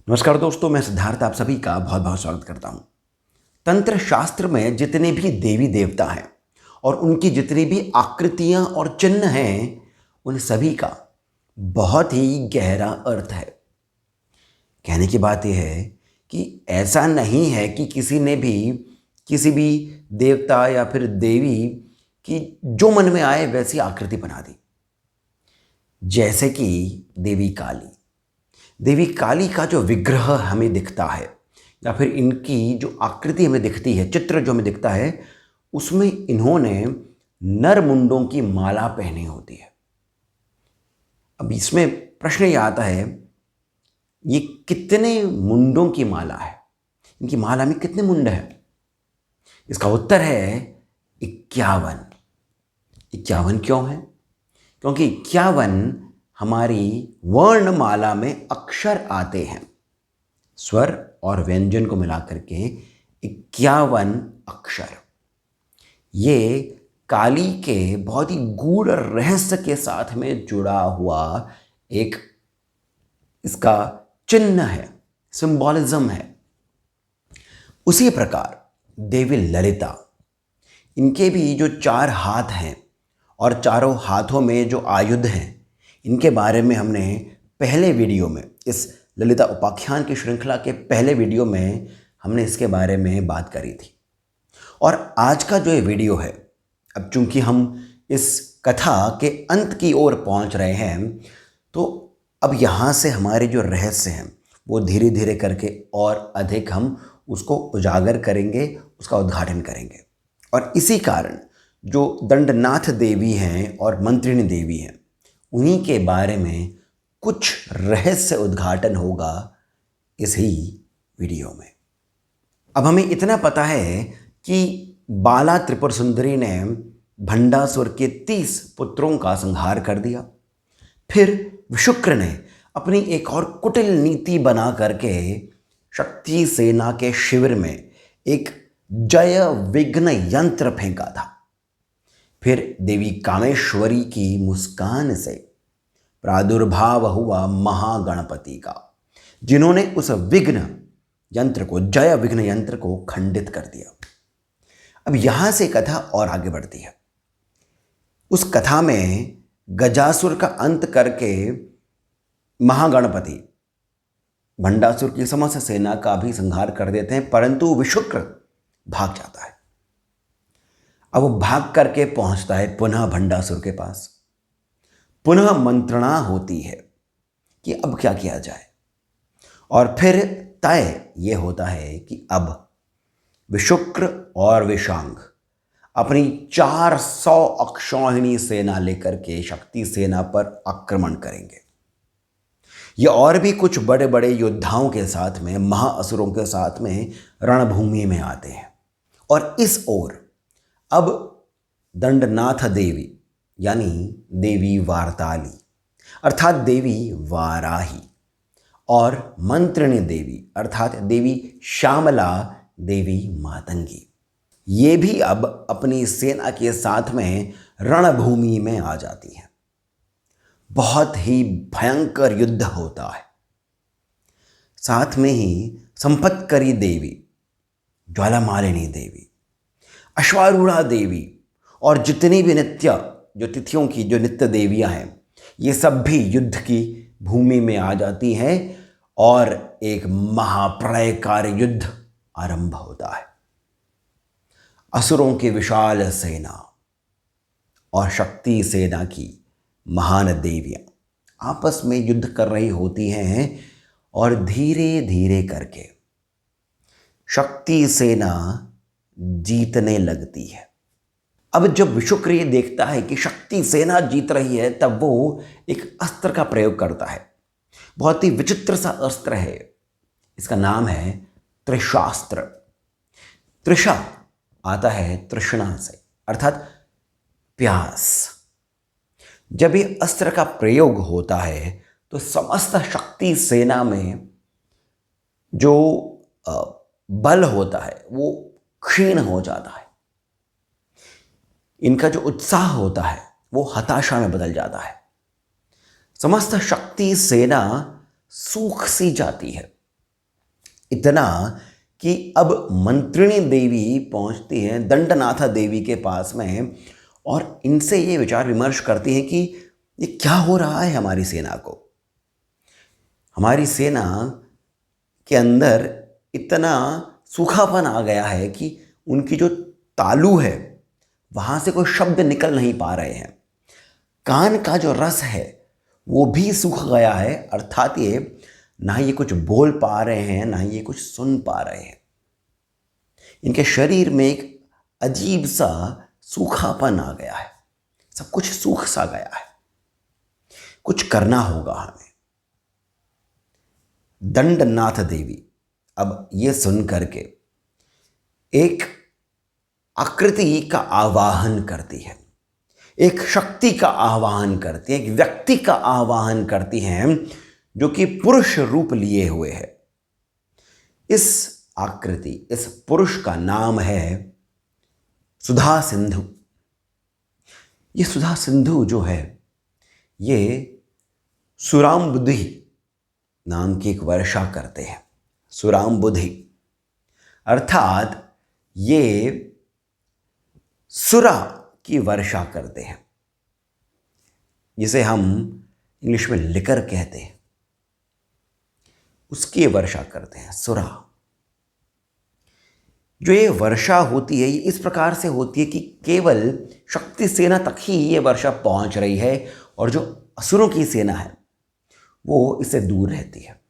नमस्कार दोस्तों, मैं सिद्धार्थ आप सभी का बहुत बहुत स्वागत करता हूँ। तंत्र शास्त्र में जितने भी देवी देवता हैं और उनकी जितनी भी आकृतियाँ और चिन्ह हैं, उन सभी का बहुत ही गहरा अर्थ है। कहने की बात यह है कि ऐसा नहीं है कि किसी ने भी किसी भी देवता या फिर देवी की जो मन में आए वैसी आकृति बना दी। जैसे कि देवी काली का जो विग्रह हमें दिखता है या फिर इनकी जो आकृति हमें दिखती है, चित्र जो हमें दिखता है, उसमें इन्होंने नर मुंडों की माला पहनी होती है। अब इसमें प्रश्न ये आता है, ये कितने मुंडों की माला है? इनकी माला में कितने मुंड हैं? इसका उत्तर है 51। 51 क्यों है? क्योंकि 51 हमारी वर्णमाला में अक्षर आते हैं। स्वर और व्यंजन को मिलाकर के 51 अक्षर। ये काली के बहुत ही गूढ़ रहस्य के साथ में जुड़ा हुआ एक इसका चिन्ह है, सिंबॉलिज्म है। उसी प्रकार देवी ललिता, इनके भी जो 4 हाथ हैं और चारों हाथों में जो आयुध हैं, इनके बारे में हमने पहले वीडियो में, इस ललिता उपाख्यान की श्रृंखला के पहले वीडियो में हमने इसके बारे में बात करी थी। और आज का जो ये वीडियो है, अब चूंकि हम इस कथा के अंत की ओर पहुंच रहे हैं, तो अब यहाँ से हमारे जो रहस्य हैं वो धीरे धीरे करके और अधिक हम उसको उजागर करेंगे, उसका उद्घाटन करेंगे। और इसी कारण जो दंडनाथ देवी हैं और मंत्रिणी देवी हैं, उन्हीं के बारे में कुछ रहस्य उद्घाटन होगा इसी वीडियो में। अब हमें इतना पता है कि बाला त्रिपुर सुंदरी ने भंडासुर के 30 पुत्रों का संहार कर दिया। फिर विशुक्र ने अपनी एक और कुटिल नीति बना करके शक्ति सेना के शिविर में एक जय विघ्न यंत्र फेंका था। फिर देवी कामेश्वरी की मुस्कान से प्रादुर्भाव हुआ महागणपति का, जिन्होंने उस विघ्न यंत्र को, जय विघ्न यंत्र को खंडित कर दिया। अब यहां से कथा और आगे बढ़ती है। उस कथा में गजासुर का अंत करके महागणपति भंडासुर की समस्त सेना का भी संहार कर देते हैं, परंतु विशुक्र भाग जाता है। अब वो भाग करके पहुंचता है पुनः भंडासुर के पास। पुनः मंत्रणा होती है कि अब क्या किया जाए, और फिर तय ये होता है कि अब विशुक्र और विशांग अपनी 400 अक्षौहिणी सेना लेकर के शक्ति सेना पर आक्रमण करेंगे। ये और भी कुछ बड़े बड़े योद्धाओं के साथ में, महाअसुरों के साथ में रणभूमि में आते हैं। और इस ओर अब दंडनाथ देवी यानी देवी वार्ताली अर्थात देवी वाराही और मंत्रिणी देवी अर्थात देवी श्यामला देवी मातंगी, ये भी अब अपनी सेना के साथ में रणभूमि में आ जाती हैं। बहुत ही भयंकर युद्ध होता है। साथ में ही संपत्करी देवी, ज्वालामालिनी देवी, अश्वारूढ़ा देवी और जितनी भी नित्य जो तिथियों की जो नित्य देवियां हैं, ये सब भी युद्ध की भूमि में आ जाती हैं और एक महाप्रलयकारी युद्ध आरंभ होता है। असुरों की विशाल सेना और शक्ति सेना की महान देवियां आपस में युद्ध कर रही होती हैं और धीरे धीरे करके शक्ति सेना जीतने लगती है। अब जब विशुक्र ये देखता है कि शक्ति सेना जीत रही है, तब वो एक अस्त्र का प्रयोग करता है। बहुत ही विचित्र सा अस्त्र है, इसका नाम है त्रिशास्त्र। त्रिशा आता है तृष्णा से, अर्थात प्यास। जब ये अस्त्र का प्रयोग होता है तो समस्त शक्ति सेना में जो बल होता है वो क्षीण हो जाता है। इनका जो उत्साह होता है वो हताशा में बदल जाता है। समस्त शक्ति सेना सूख सी जाती है। इतना कि अब मंत्रिणी देवी पहुंचती हैं दंडनाथा देवी के पास में और इनसे ये विचार विमर्श करती हैं कि ये क्या हो रहा है हमारी सेना को। हमारी सेना के अंदर इतना सूखापन आ गया है कि उनकी जो तालू है वहाँ से कोई शब्द निकल नहीं पा रहे हैं। कान का जो रस है वो भी सूख गया है, अर्थात ये ना ये कुछ बोल पा रहे हैं ना ये कुछ सुन पा रहे हैं। इनके शरीर में एक अजीब सा सूखापन आ गया है, सब कुछ सूख सा गया है। कुछ करना होगा हमें। दंडनाथ देवी अब ये सुन करके एक आकृति का आवाहन करती है, एक शक्ति का आवाहन करती है, एक व्यक्ति का आवाहन करती हैं जो कि पुरुष रूप लिए हुए है। इस आकृति, इस पुरुष का नाम है सुधा सिंधु। ये सुधा सिंधु जो है ये सुरामबुद्धि नाम की एक वर्षा करते हैं। सुरामबुद्धि अर्थात ये सुरा की वर्षा करते हैं, जिसे हम इंग्लिश में लिकर कहते हैं, उसकी वर्षा करते हैं सुरा। जो ये वर्षा होती है ये इस प्रकार से होती है कि केवल शक्ति सेना तक ही ये वर्षा पहुंच रही है और जो असुरों की सेना है वो इससे दूर रहती है।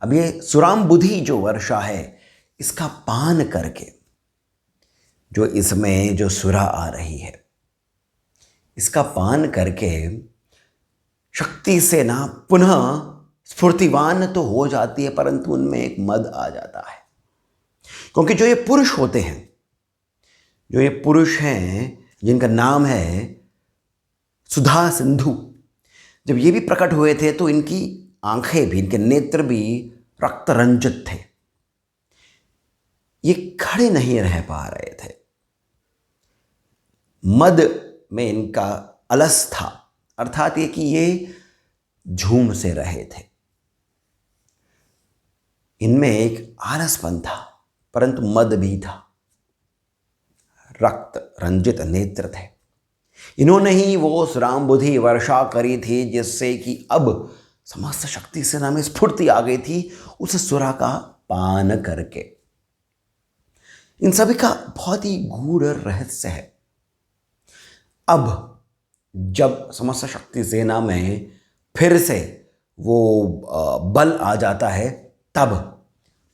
अब ये सुरामबुद्धि जो वर्षा है इसका पान करके जो इसमें जो सुरा आ रही है इसका पान करके शक्ति सेना पुनः स्फूर्तिवान तो हो जाती है, परंतु उनमें एक मद आ जाता है। क्योंकि जो ये पुरुष होते हैं, जो ये पुरुष हैं जिनका नाम है सुधा सिंधु, जब ये भी प्रकट हुए थे तो इनकी आंखें भी, इनके नेत्र भी रक्त रंजित थे। ये खड़े नहीं रह पा रहे थे। मद में इनका अलस था, अर्थात ये कि ये झूम से रहे थे। इनमें एक आलसपन था, परंतु मद भी था। रक्त रंजित नेत्र थे। इन्होंने ही वो सुरामबुद्धि वर्षा करी थी जिससे कि अब समस्त शक्ति सेना में स्फूर्ति आ गई थी उस सुरा का पान करके। इन सभी का बहुत ही गूढ़ रहस्य है। अब जब समस्त शक्ति सेना में फिर से वो बल आ जाता है, तब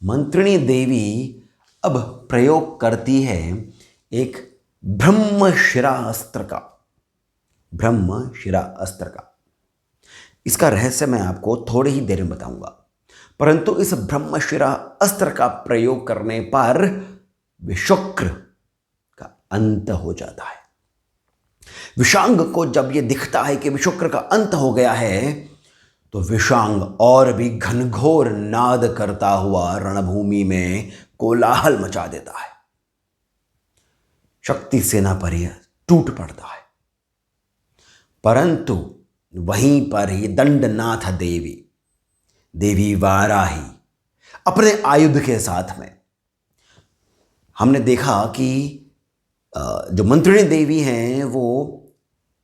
मंत्रिणी देवी अब प्रयोग करती है एक ब्रह्मशिरा अस्त्र का। ब्रह्मशिरा अस्त्र का इसका रहस्य मैं आपको थोड़ी ही देर में बताऊंगा, परंतु इस ब्रह्मशिरा अस्त्र का प्रयोग करने पर विशुक्र का अंत हो जाता है। विषांग को जब यह दिखता है कि विशुक्र का अंत हो गया है तो विषांग और भी घनघोर नाद करता हुआ रणभूमि में कोलाहल मचा देता है। शक्ति सेना पर यह टूट पड़ता है, परंतु वहीं पर ही दंडनाथ देवी, देवी वाराही अपने आयुध के साथ में, हमने देखा कि जो मंत्रिणी देवी हैं वो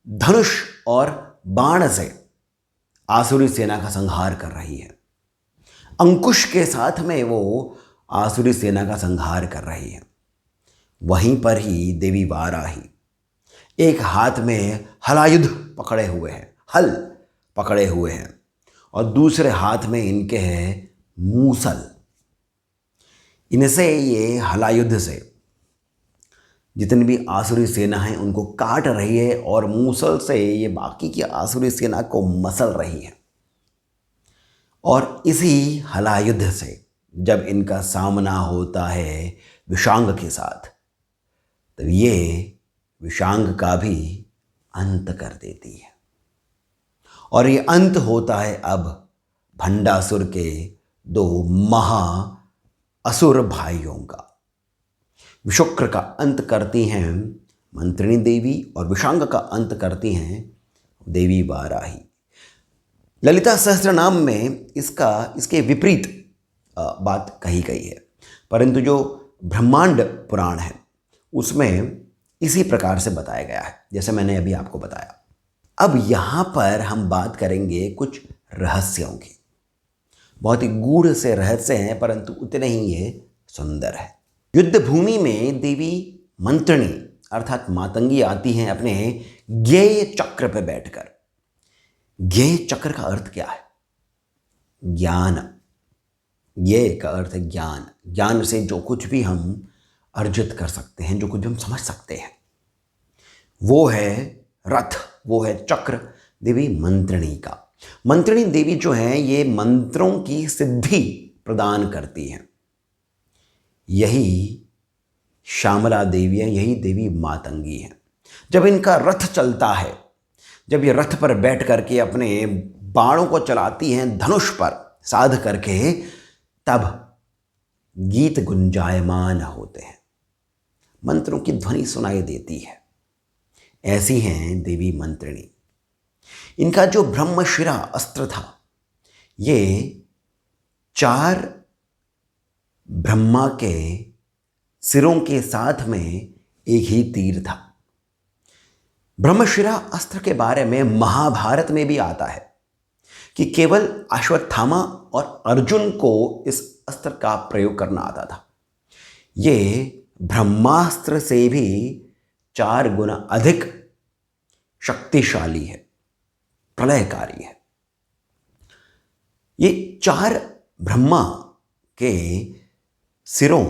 धनुष और बाण से आसुरी सेना का संहार कर रही है। अंकुश के साथ में वो आसुरी सेना का संहार कर रही है। वहीं पर ही देवी वाराही एक हाथ में हलायुध पकड़े हुए हैं, हल पकड़े हुए हैं, और दूसरे हाथ में इनके है मूसल। इनसे ये हलायुध से जितनी भी आसुरी सेना है उनको काट रही है और मूसल से ये बाकी की आसुरी सेना को मसल रही है। और इसी हलायुध से जब इनका सामना होता है विषांग के साथ, तब ये विषांग का भी अंत कर देती है। और ये अंत होता है अब भंडासुर के दो महा असुर भाइयों का। विशुक्र का अंत करती हैं मंत्रिणी देवी और विषांग का अंत करती हैं देवी वाराही। ललिता सहस्त्रनाम में इसके विपरीत बात कही गई है। परंतु जो ब्रह्मांड पुराण है उसमें इसी प्रकार से बताया गया है, जैसे मैंने अभी आपको बताया। अब यहाँ पर हम बात करेंगे कुछ रहस्यों की। बहुत ही गूढ़ से रहस्य हैं, परंतु उतने ही ये सुंदर है। युद्ध भूमि में देवी मंत्रणी अर्थात मातंगी आती हैं अपने ज्ञेय चक्र पर बैठकर। ज्ञेय चक्र का अर्थ क्या है? ज्ञान। ज्ञेय का अर्थ है ज्ञान। ज्ञान से जो कुछ भी हम अर्जित कर सकते हैं, जो कुछ भी हम समझ सकते हैं, वो है रथ, वो है चक्र देवी मंत्रिणी का। मंत्रिणी देवी जो है ये मंत्रों की सिद्धि प्रदान करती हैं। यही श्यामला देवी है, यही देवी मातंगी है। जब इनका रथ चलता है, जब ये रथ पर बैठ करके अपने बाणों को चलाती हैं धनुष पर साध करके, तब गीत गुंजायमान होते हैं, मंत्रों की ध्वनि सुनाई देती है। ऐसी हैं देवी मंत्रिणी। इनका जो ब्रह्मशिरा अस्त्र था, ये 4 ब्रह्मा के सिरों के साथ में एक ही तीर था। ब्रह्मशिरा अस्त्र के बारे में महाभारत में भी आता है कि केवल अश्वत्थामा और अर्जुन को इस अस्त्र का प्रयोग करना आता था। ये ब्रह्मास्त्र से भी 4 गुना अधिक शक्तिशाली है, प्रलयकारी है। ये 4 ब्रह्मा के सिरों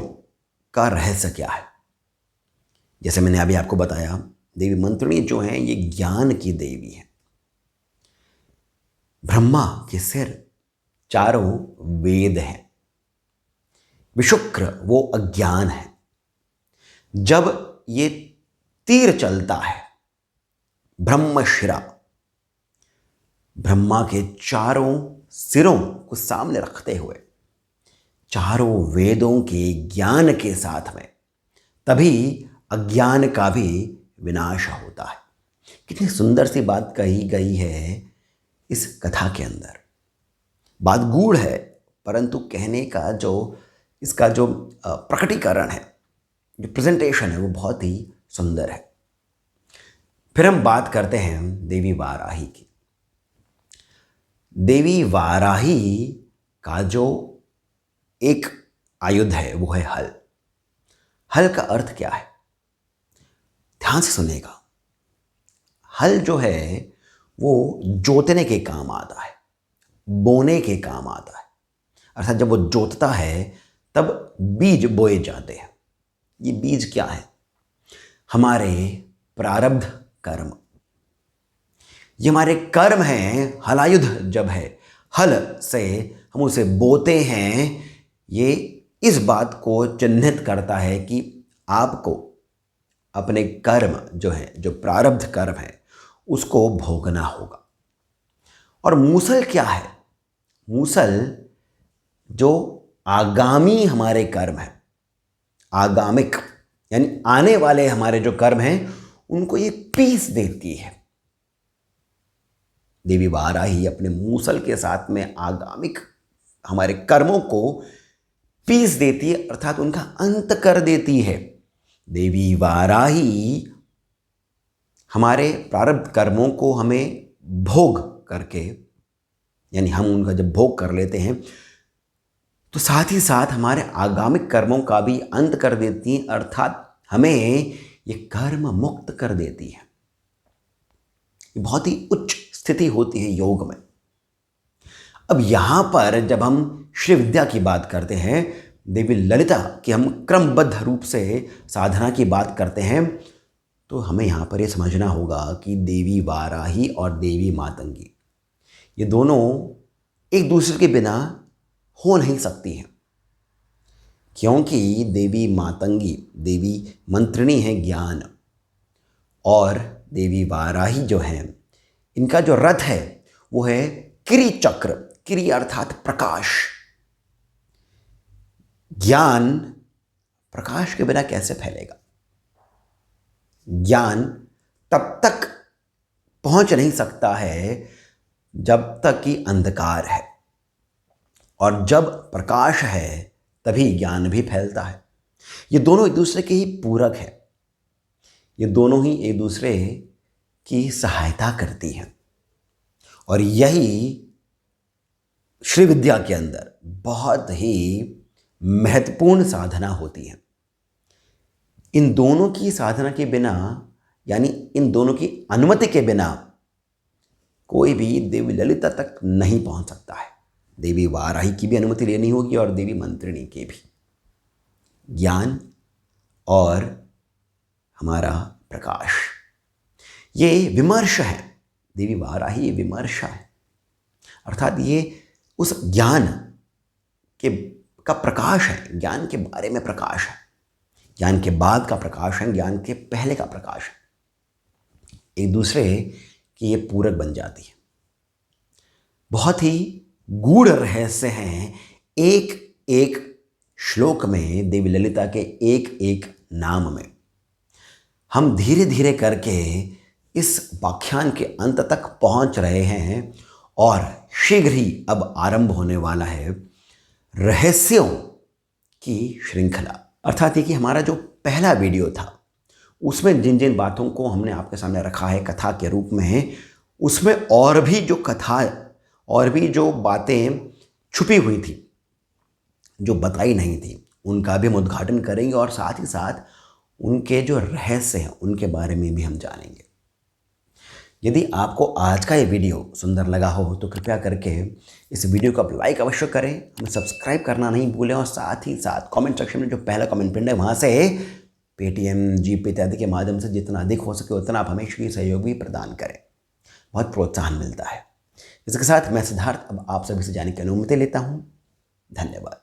का रहस्य क्या है? जैसे मैंने अभी आपको बताया, देवी मंत्रिणी जो हैं ये ज्ञान की देवी है। ब्रह्मा के सिर 4 वेद हैं। विशुक्र वो अज्ञान है। जब ये तीर चलता है ब्रह्मशिरा, ब्रह्मा के 4 सिरों को सामने रखते हुए 4 वेदों के ज्ञान के साथ में, तभी अज्ञान का भी विनाश होता है। कितनी सुंदर सी बात कही गई है इस कथा के अंदर। बात गूढ़ है, परंतु कहने का जो इसका जो प्रकटीकरण है, जो प्रेजेंटेशन है, वो बहुत ही सुंदर है। फिर हम बात करते हैं देवी वाराही की। देवी वाराही का जो एक आयुध है वो है हल। हल का अर्थ क्या है? ध्यान से सुनेगा। हल जो है वो जोतने के काम आता है, बोने के काम आता है। अर्थात जब वो जोतता है तब बीज बोए जाते हैं। ये बीज क्या है? हमारे प्रारब्ध कर्म। ये हमारे कर्म हैं। हलायुध जब है, हल से हम उसे बोते हैं। ये इस बात को चिन्हित करता है कि आपको अपने कर्म जो है, जो प्रारब्ध कर्म है, उसको भोगना होगा। और मूसल क्या है? मूसल जो आगामी हमारे कर्म है, आगामिक यानी आने वाले हमारे जो कर्म हैं, उनको ये पीस देती है। देवी वाराही अपने मूसल के साथ में आगामिक हमारे कर्मों को पीस देती है, अर्थात उनका अंत कर देती है। देवी वाराही हमारे प्रारब्ध कर्मों को हमें भोग करके, यानी हम उनका जब भोग कर लेते हैं तो साथ ही साथ हमारे आगामिक कर्मों का भी अंत कर देती हैं, अर्थात हमें ये कर्म मुक्त कर देती है। ये बहुत ही उच्च स्थिति होती है योग में। अब यहाँ पर जब हम श्री विद्या की बात करते हैं, देवी ललिता की हम क्रमबद्ध रूप से साधना की बात करते हैं, तो हमें यहाँ पर ये समझना होगा कि देवी वाराही और देवी मातंगी ये दोनों एक दूसरे के बिना हो नहीं सकती हैं, क्योंकि देवी मातंगी, देवी मंत्रिणी है ज्ञान, और देवी वाराही जो है, इनका जो रथ है वो है किरी चक्र। किरी अर्थात प्रकाश। ज्ञान प्रकाश के बिना कैसे फैलेगा? ज्ञान तब तक पहुंच नहीं सकता है जब तक कि अंधकार है, और जब प्रकाश है तभी ज्ञान भी फैलता है। ये दोनों एक दूसरे के ही पूरक है, ये दोनों ही एक दूसरे की सहायता करती हैं। और यही श्री विद्या के अंदर बहुत ही महत्वपूर्ण साधना होती है। इन दोनों की साधना के बिना, यानी इन दोनों की अनुमति के बिना कोई भी देवी ललिता तक नहीं पहुंच सकता है। देवी वाराही की भी अनुमति लेनी होगी और देवी मंत्रिणी की भी। ज्ञान और हमारा प्रकाश, ये विमर्श है। देवी वाराही ये विमर्श है, अर्थात ये उस ज्ञान का प्रकाश है, ज्ञान के बारे में प्रकाश है, ज्ञान के बाद का प्रकाश है, ज्ञान के पहले का प्रकाश है। एक दूसरे की ये पूरक बन जाती है। बहुत ही गूढ़ रहस्य हैं एक एक श्लोक में, देवी ललिता के एक एक नाम में। हम धीरे धीरे करके इस व्याख्यान के अंत तक पहुंच रहे हैं और शीघ्र ही अब आरंभ होने वाला है रहस्यों की श्रृंखला। अर्थात ये कि हमारा जो पहला वीडियो था उसमें जिन जिन बातों को हमने आपके सामने रखा है कथा के रूप में, उसमें और भी जो कथा और भी जो बातें छुपी हुई थी, जो बताई नहीं थी, उनका भी हम उद्घाटन करेंगे और साथ ही साथ उनके जो रहस्य हैं उनके बारे में भी हम जानेंगे। यदि आपको आज का ये वीडियो सुंदर लगा हो तो कृपया करके इस वीडियो को आप लाइक अवश्य करें, हमें सब्सक्राइब करना नहीं भूलें और साथ ही साथ कमेंट सेक्शन में जो पहला कमेंट पिन है वहाँ से पेटीएम, जीपे इत्यादि के माध्यम से जितना अधिक हो सके उतना आप हमें श्री सहयोग भी प्रदान करें, बहुत प्रोत्साहन मिलता है। इसके साथ मैं सिद्धार्थ अब आप सभी से जाने की अनुमति लेता हूँ। धन्यवाद।